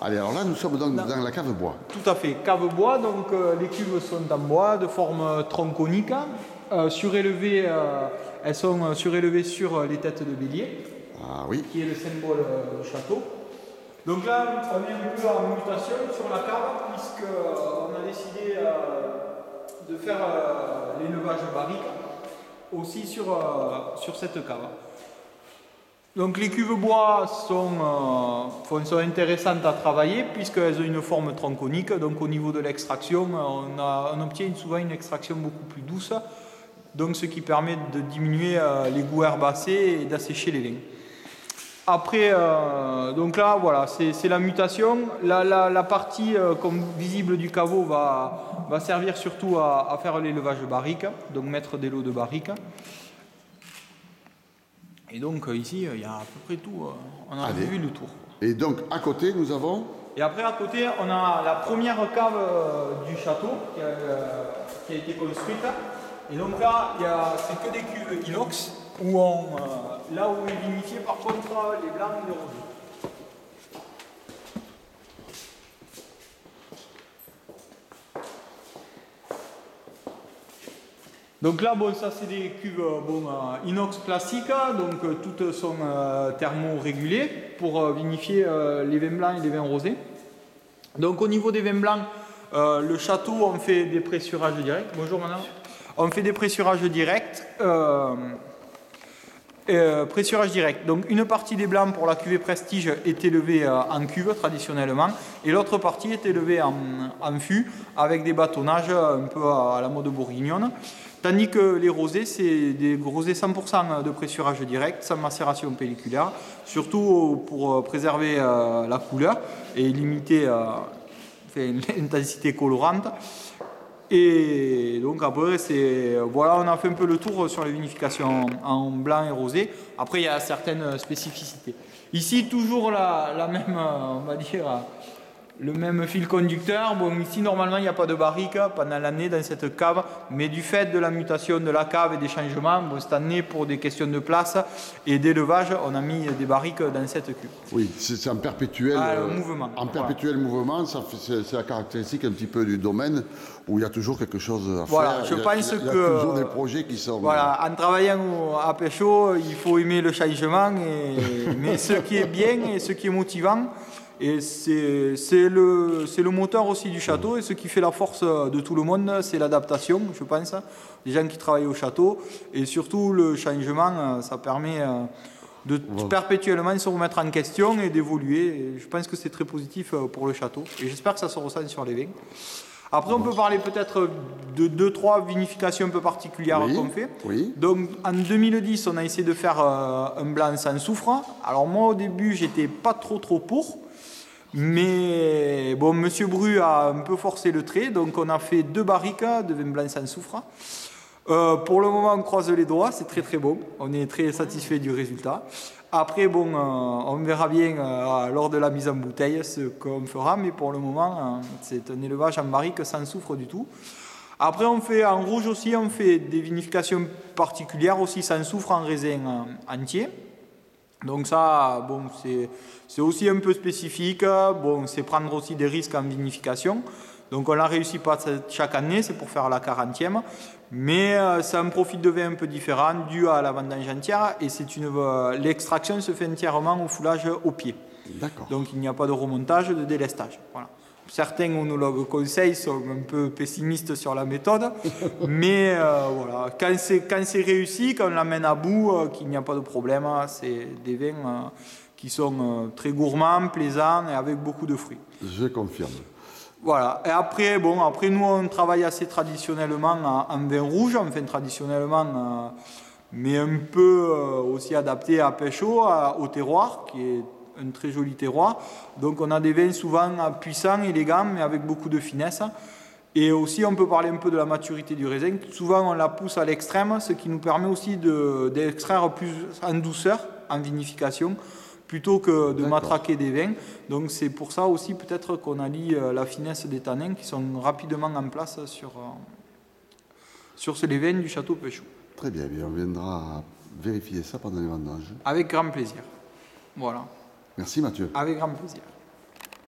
Allez, alors là, nous sommes donc dans la cave bois. Tout à fait, cave bois, donc les cuves sont en bois de forme tronconique, surélevées, elles sont surélevées sur les têtes de bélier, Ah oui. qui est le symbole du château. Donc là, on est un peu en mutation sur la cave, puisqu'on a décidé de faire l'élevage barrique aussi sur cette cave. Donc les cuves bois sont intéressantes à travailler puisqu'elles ont une forme tronconique. Donc au niveau de l'extraction, on obtient souvent une extraction beaucoup plus douce, donc ce qui permet de diminuer les goûts herbacés et d'assécher les vins. Après, donc là, voilà, c'est la mutation. La partie comme visible du caveau va servir surtout à faire l'élevage barrique, donc mettre des lots de barrique. Et donc ici, il y a à peu près tout, on a vu le tour. Et donc à côté, nous avons... Et après, à côté, on a la première cave du château qui a été construite. Et donc là, c'est que des cuves inox, où là où est vinifié par contre les blancs et les rosés. Donc là, bon, ça c'est des cuves inox classiques, donc toutes sont thermorégulées pour vinifier les vins blancs et les vins rosés. Donc au niveau des vins blancs, le château, on fait des pressurages directs. Bonjour madame. On fait des pressurages directs. Pressurage direct. Donc une partie des blancs pour la cuvée Prestige est élevée en cuve traditionnellement et l'autre partie est élevée en fût avec des bâtonnages un peu à la mode bourguignonne. Tandis que les rosés, c'est des rosés 100% de pressurage direct, sans macération pelliculaire, surtout pour préserver la couleur et limiter l'intensité colorante. Et donc après, voilà, on a fait un peu le tour sur les vinifications en blanc et rosé. Après, il y a certaines spécificités. Ici, toujours la même, on va dire, le même fil conducteur. Bon, ici, normalement, il n'y a pas de barrique pendant l'année dans cette cave, mais du fait de la mutation de la cave et des changements, bon, cette année, pour des questions de place et d'élevage, on a mis des barriques dans cette cuve. Oui, c'est un perpétuel mouvement. En perpétuel mouvement, c'est la caractéristique un petit peu du domaine où il y a toujours quelque chose à faire. Je pense que il y a toujours des projets qui sont... Voilà, en travaillant à Péchaud, il faut aimer le changement, mais ce qui est bien et ce qui est motivant, et c'est le moteur aussi du château, et ce qui fait la force de tout le monde, c'est l'adaptation, je pense, des gens qui travaillent au château, et surtout le changement, ça permet de perpétuellement se remettre en question et d'évoluer. Et je pense que c'est très positif pour le château, et j'espère que ça se ressent sur les vins. Après, on peut parler peut-être de 2-3 vinifications un peu particulières qu'on fait. Oui. Donc, en 2010, on a essayé de faire un blanc sans soufre. Alors moi, au début, j'étais pas trop pour. Mais bon, Monsieur Bru a un peu forcé le trait. Donc, on a fait 2 barriques de vin blanc sans soufre. Pour le moment, on croise les doigts. C'est très très bon. On est très satisfait du résultat. Après, bon, on verra bien lors de la mise en bouteille ce qu'on fera, mais pour le moment, c'est un élevage en barrique sans soufre du tout. Après, on fait en rouge aussi, on fait des vinifications particulières aussi sans soufre en raisin entier. Donc ça, bon, c'est aussi un peu spécifique. Bon, c'est prendre aussi des risques en vinification. Donc on ne la réussit pas chaque année, c'est pour faire la 40e. Mais c'est un profil de vin un peu différent dû à la vendange entière. Et l'extraction se fait entièrement au foulage au pied. D'accord. Donc il n'y a pas de remontage, de délestage. Voilà. Certains onologues conseils sont un peu pessimistes sur la méthode. Mais voilà, quand c'est réussi, quand on l'amène à bout, qu'il n'y a pas de problème, c'est des vins qui sont très gourmands, plaisants et avec beaucoup de fruits. Je confirme. Voilà. Et après, nous, on travaille assez traditionnellement en vin rouge, enfin traditionnellement, mais un peu aussi adapté à Péchaud, au terroir, qui est un très joli terroir. Donc, on a des vins souvent puissants, élégants, mais avec beaucoup de finesse. Et aussi, on peut parler un peu de la maturité du raisin. Souvent, on la pousse à l'extrême, ce qui nous permet aussi d'extraire plus en douceur, en vinification, plutôt que de matraquer des vins. Donc c'est pour ça aussi peut-être qu'on allie la finesse des tanins qui sont rapidement en place sur les vins du château Péchaud. Très bien, on viendra vérifier ça pendant les vendanges. Avec grand plaisir. Voilà. Merci Mathieu. Avec grand plaisir.